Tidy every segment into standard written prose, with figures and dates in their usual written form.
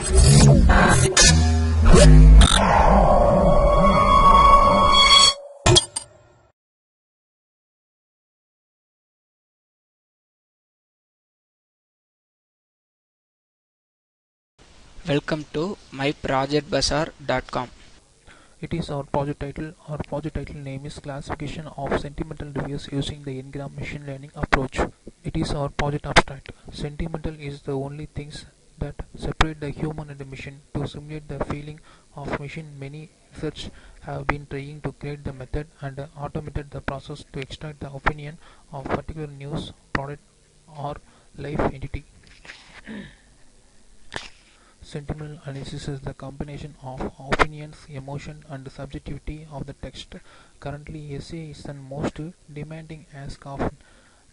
Welcome to myprojectbazaar.com. It is our project title. Our project title name is Classification of Sentimental Reviews using the Ngram Machine Learning Approach. It is our project abstract. Sentimental is the only things that separate the human and the machine. To simulate the feeling of machine, many research have been trying to create the method and automated the process to extract the opinion of particular news, product or life entity. Sentimental analysis is the combination of opinions, emotion, and subjectivity of the text. Currently, essay is the most demanding task of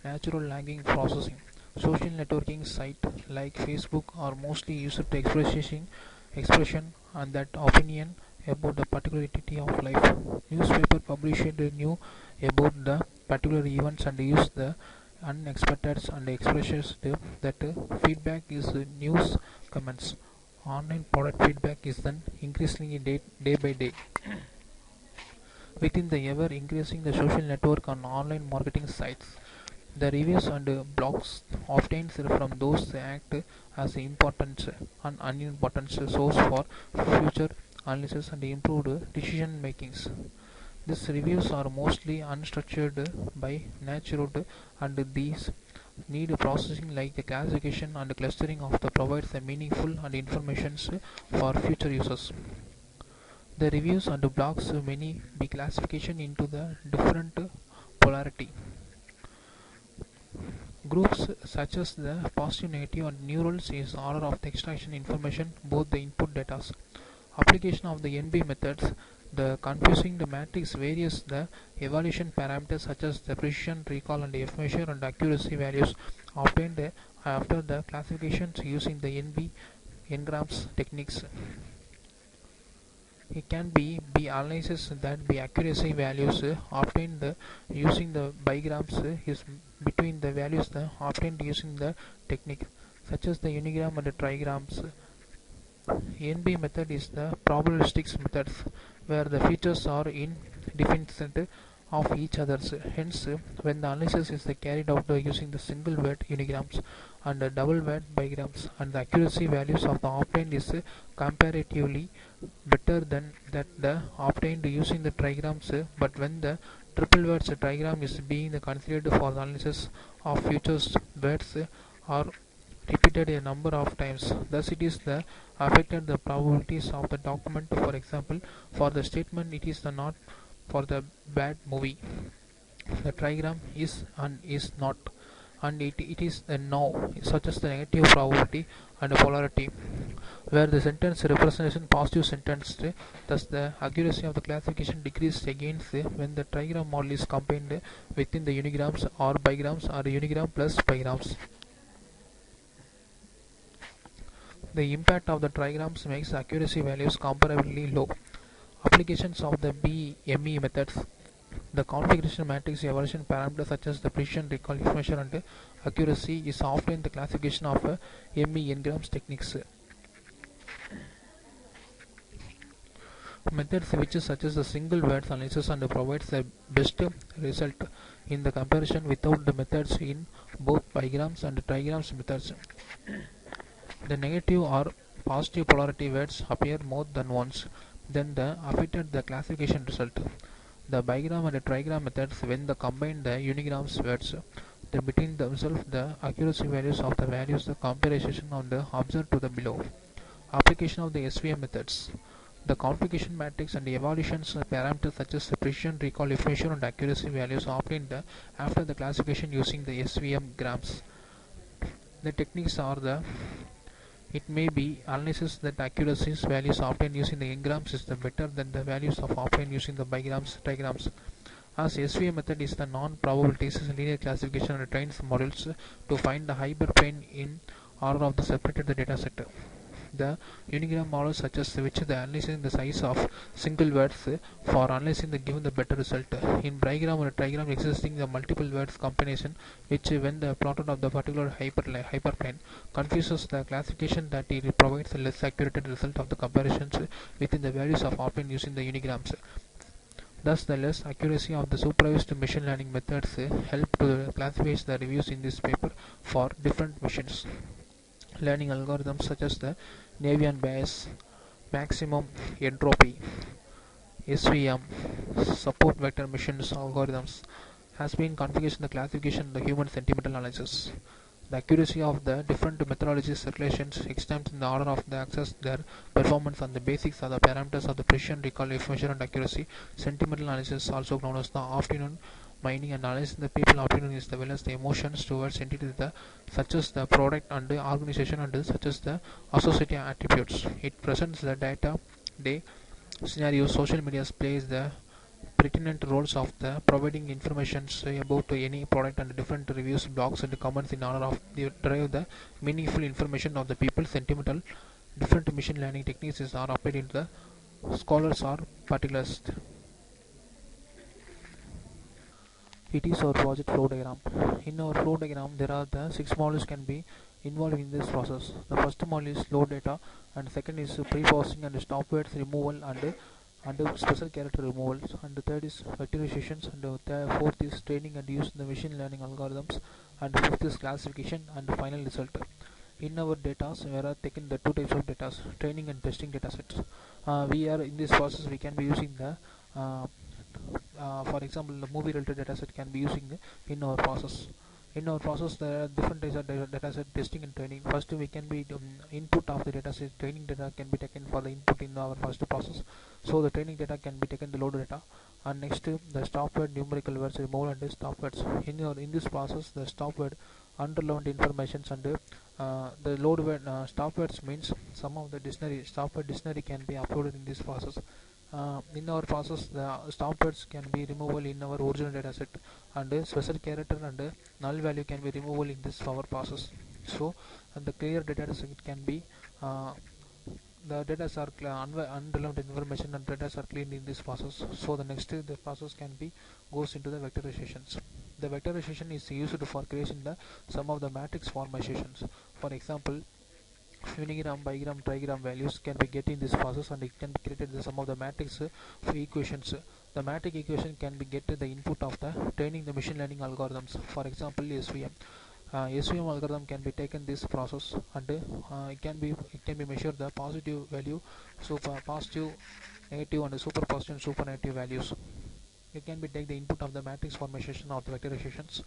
natural language processing. Social networking sites like Facebook are mostly used to expression and that opinion about the particular entity of life. Newspaper publish the news about the particular events and use the unexpected and expresses that feedback is news comments. Online product feedback is then increasingly day by day. Within the ever increasing the social network on online marketing sites, the reviews and blogs obtained from those act as important and unimportant source for future analysis and improved decision makings. These reviews are mostly unstructured by nature and these need processing like the classification and clustering of the provides the meaningful and informations for future users. The reviews and blogs may be classification into the different polarity. Groups such as the positive, negative and neurals is order of the extraction information both the input data. Application of the NB methods, the confusing the matrix varies the evaluation parameters such as the precision, recall and F measure and accuracy values obtained after the classifications using the Ngrams techniques. It can be analysis that the accuracy values obtained using the bigrams is between the values obtained using the technique such as the unigram and the trigrams. NB method is the probabilistics methods where the features are independent of each others. Hence, when the analysis is carried out using the single word unigrams and the double word bigrams, and the accuracy values of the obtained is comparatively better than that the obtained using the trigrams. But when the triple words trigram is being considered for the analysis of futures words are repeated a number of times. Thus, it is the affected the probabilities of the document. For example, for the statement, it is the not for the bad movie. The trigram is and is not, and it is the no, such as the negative probability and the polarity. Where the sentence representation positive sentence, thus the accuracy of the classification decreases against when the trigram model is combined within the unigrams or bigrams or unigram plus bigrams. The impact of the trigrams makes accuracy values comparably low. Applications of the BME methods. The configuration matrix evaluation parameters such as the precision, recall, information and accuracy is often the classification of ME Ngrams techniques. Methods which is such as the single words analysis and provides the best result in the comparison without the methods in both bigrams and trigrams methods. The negative or positive polarity words appear more than once, then the affected the classification result. The bigram and the trigram methods when the combine the unigrams words, then between themselves the accuracy values of the values the comparison on the observed to the below. Application of the SVM methods. The configuration matrix and the evaluations parameters such as the precision, recall, information and accuracy values are obtained after the classification using the SVM grams. The techniques are the it may be analysis that accuracy values obtained using the ngrams is the better than the values of obtained using the bigrams, trigrams. As SVM method is the non-probabilities linear classification and trains models to find the hyperplane in order of the separated the data set. The unigram model suggests which the analyzing the size of single words for analyzing the given the better result. In bigram or trigram existing the multiple words combination which when the plotted of the particular hyperplane confuses the classification that it provides a less accurate result of the comparisons within the values of obtained using the unigrams. Thus, the less accuracy of the supervised machine learning methods help to classify the reviews in this paper for different machines learning algorithms such as the Navier Bayes, maximum entropy, SVM, support vector machines algorithms has been configured in the classification of the human sentimental analysis. The accuracy of the different methodologies relations extends in the order of the access their performance and the basics are the parameters of the precision, recall, information and accuracy. Sentimental analysis, also known as the afternoon mining and analysis the people opinion is the well as the emotions towards entities the such as the product and the organization and such as the associative attributes. It presents the data day scenarios. Social media plays the pertinent roles of the providing information about any product and different reviews, blogs and comments in order of the derive the meaningful information of the people. Sentimental different machine learning techniques are applied in the scholars or particulars. It is our project flow diagram. In our flow diagram, there are the 6 modules can be involved in this process. The first module is load data, and second is pre-processing and stop words removal and special character removals, and the third is vectorizations, and the fourth is training and use the machine learning algorithms, and fifth is classification and the final result. In our data, we are taking the two types of data, training and testing data sets. We are in this process we can be using the for example, the movie related dataset can be using in our process. In our process, there are different types of dataset testing and training. First, we can be input of the dataset. Training data can be taken for the input in our first process. So the training data can be taken the load data. And next, the stop word numerical words removal and the stop words. In this process, the stop word underlined information and the load word stop words means some of the dictionary stop word dictionary can be uploaded in this process. In our process, the stop words can be removable in our original dataset, and special character and null value can be removable in this our process. So, and the clear data set can be the data are unrelevant information and data are cleaned in this process. So the next the process can be goes into the vectorizations. The vectorization is used for creating the some of the matrix formations. For example, unigram, bigram, trigram values can be get in this process, and it can be created the sum of the matrix equations. The matrix equation can be get the input of the training the machine learning algorithms. For example, SVM. SVM algorithm can be taken this process, and it can be measured the positive value, super positive, negative, and super positive and super negative values. It can be take the input of the matrix formation of the vectorizations,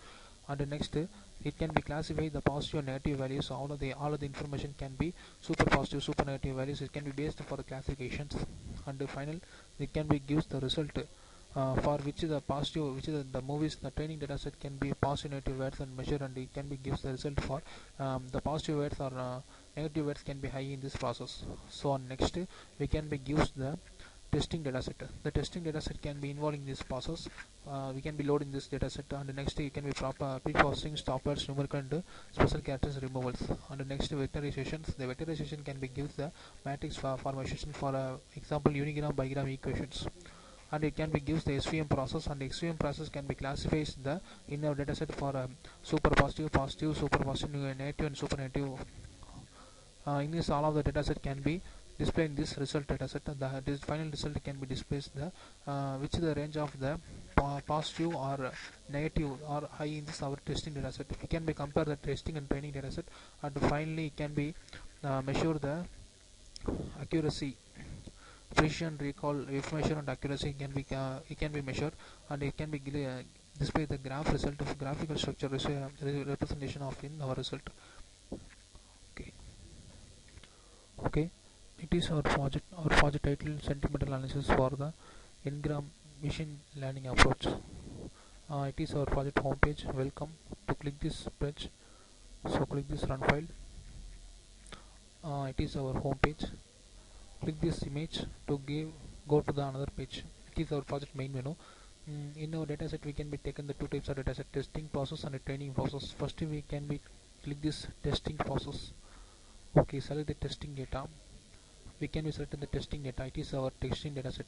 and next it can be classify the positive and negative values. All of the information can be super positive, super negative values. It can be based for the classifications, and the final it can be gives the result for which the positive, which is the movies, the training data set can be positive negative words and measure, and it can be gives the result for the positive words or negative words can be high in this process. So on next we can be gives the testing dataset. The testing dataset can be involved in this process. We can be loading this dataset, and the next it can be proper pre-processing, stop words, numerical and special characters removals. And the next vectorizations. The vectorization can be gives the matrix formation for example unigram, bigram equations. And it can be gives the SVM process, and the SVM process can be classified the in our dataset for super positive, positive, super positive, negative, and super negative. In this, all of the dataset can be displayed in this result dataset. This final result can be displayed the which is the range of the positive or negative or high in this our testing dataset. We can be compare the testing and training dataset, and finally it can be measure the accuracy, precision, recall, information and accuracy can be it can be measured, and it can be display the graph result of graphical structure representation of in our result. Okay, it is our project title sentimental analysis for the Ngram machine learning approach. It is our project homepage. Welcome to click this page. So click this run file. It is our homepage. Click this image to go to the another page. It is our project main menu. In our dataset we can be taken the two types of dataset, testing process and a training process. First we can be click this testing process. Okay, select the testing data. We can be selected the testing data. It is our testing data set.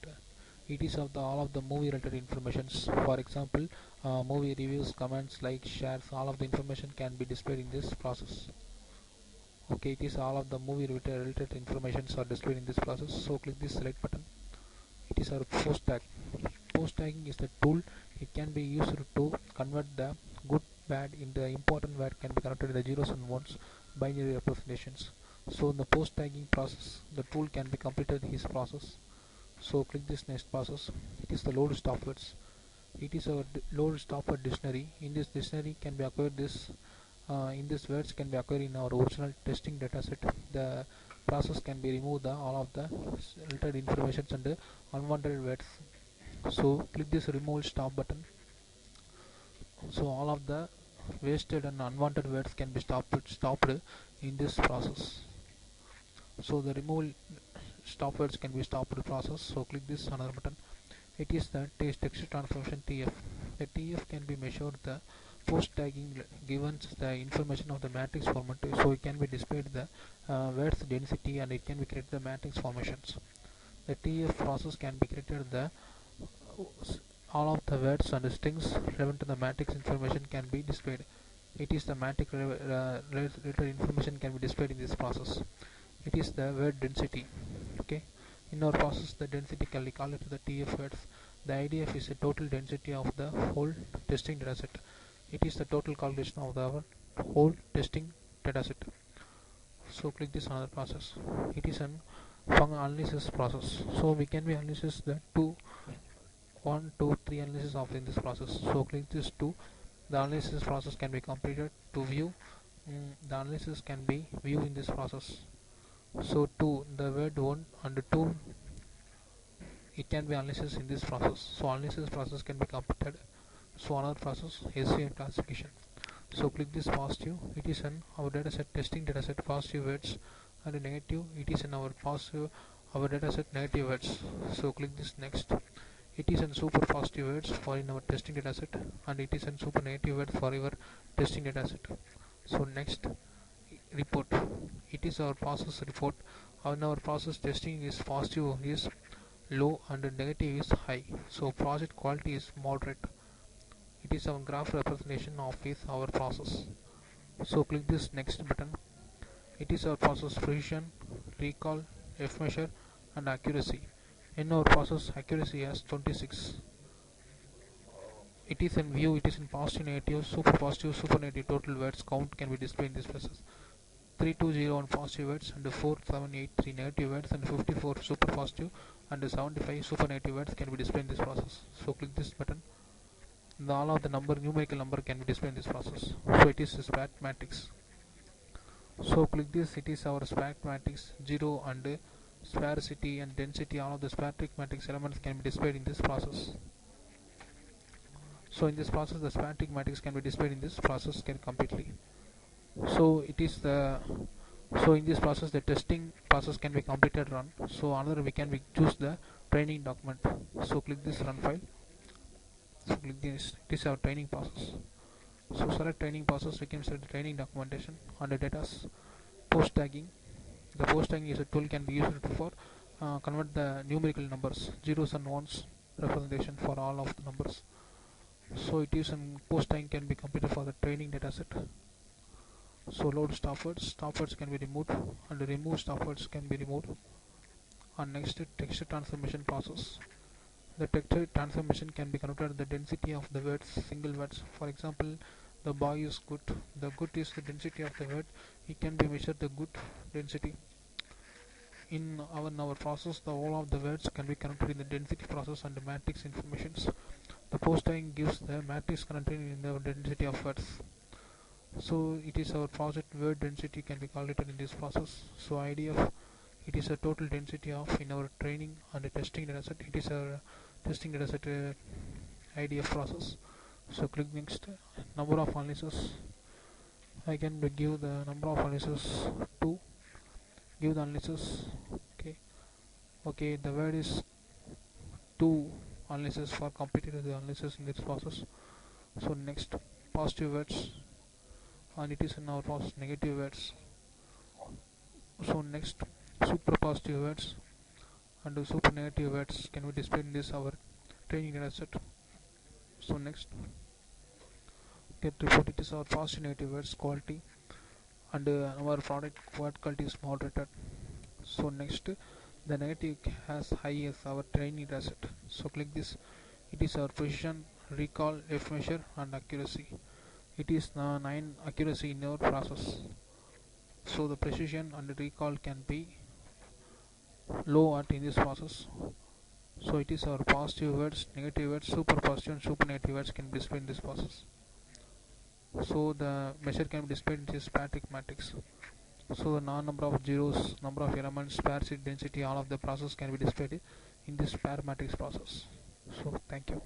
It is of the all of the movie related informations. For example, movie reviews, comments, likes, shares, all of the information can be displayed in this process. Okay, it is all of the movie related informations are displayed in this process. So click this select button. It is our post tag. Post tagging is the tool. It can be used to convert the good bad into the important word can be converted in the zeros and ones binary representations. So in the post tagging process, the tool can be completed his process. So click this next process. It is the load stop words. It is our load stop word dictionary. In this dictionary can be acquired this in this words can be acquired in our original testing dataset. The process can be remove the all of the altered informations and the unwanted words. So click this remove stop button. So all of the wasted and unwanted words can be stopped in this process. So the remove stop words can be stopped process. So click this another button. It is the text transformation TF. The TF can be measured the post tagging given the information of the matrix format, so it can be displayed the words density and it can be created the matrix formations. The TF process can be created the all of the words and strings relevant to the matrix information can be displayed. It is the matrix related information can be displayed in this process. It is the word density. Okay, in our process the density can be called to the TF words. The IDF is the total density of the whole testing dataset. It is the total calculation of the whole testing dataset. So click this another process. It is an analysis process. So we can be analysis the 1, 2, 3 analysis of in this process. So click this 2. The analysis process can be completed. To view the analysis can be viewed in this process. So 2 the word 1 and 2 it can be analysis in this process. So analysis process can be completed. So another process SVM classification. So click this positive. It is in our dataset testing dataset positive words and negative. It is in our positive our dataset negative words. So click this next. It is in super positive words for in our testing dataset and it is in super negative words for your testing dataset. So next report. It is our process report. In our process testing is positive is low and negative is high. So project quality is moderate. It is our graph representation of our process. So click this next button. It is our process precision, recall, F measure and accuracy. In our process accuracy as 26. It is in view, it is in positive, negative, super negative total words count can be displayed in this process. 320 on positive words and 4783 negative words and 54 super positive and 75 super negative words can be displayed in this process. So click this button. All of the numerical number can be displayed in this process. So it is a SPAT matrix. So click this. It is our SPAT matrix 0 and sparsity and density. All of the spatric matrix elements can be displayed in this process. So in this process, the spatric matrix can be displayed in this process completely. So it is the in this process the testing process can be completed run. So another we can choose the training document. So click this run file. So click this. It is our training process. So select training process. We can select the training documentation under data post tagging. The post tagging is a tool can be used for convert the numerical numbers zeros and ones representation for all of the numbers. So it is in post tagging can be completed for the training dataset. So load stop words can be removed and remove stop words can be removed. And next text transformation process. The text transformation can be converted the density of the words single words. For example, the boy is good. The good is the density of the word. It can be measured the good density. In our process, the all of the words can be converted in the density process and the matrix informations. The post tagging gives the matrix content in the density of words. So it is our project word density can be calculated in this process. So IDF it is a total density of in our training and the testing dataset. It is our testing dataset IDF process. So click next. Number of analysis. I can give the number of analysis to give the analysis. Okay, the word is 2 analysis for completed the analysis in this process. So next positive words and it is in our process negative words. So next, super positive words and super negative words can be displayed in this our training data set. So next, get report it is our positive negative words quality, and our product word quality is moderated. So next, the negative has high as our training data set. So click this. It is our precision, recall, F measure, and accuracy. It is 9 accuracy in our process. So the precision and recall can be low at in this process. So it is our positive words, negative words, super positive and super negative words can be displayed in this process. So the measure can be displayed in this static matrix. So the number of zeros, number of elements, sparsity, density, all of the process can be displayed in this pair matrix process. So thank you.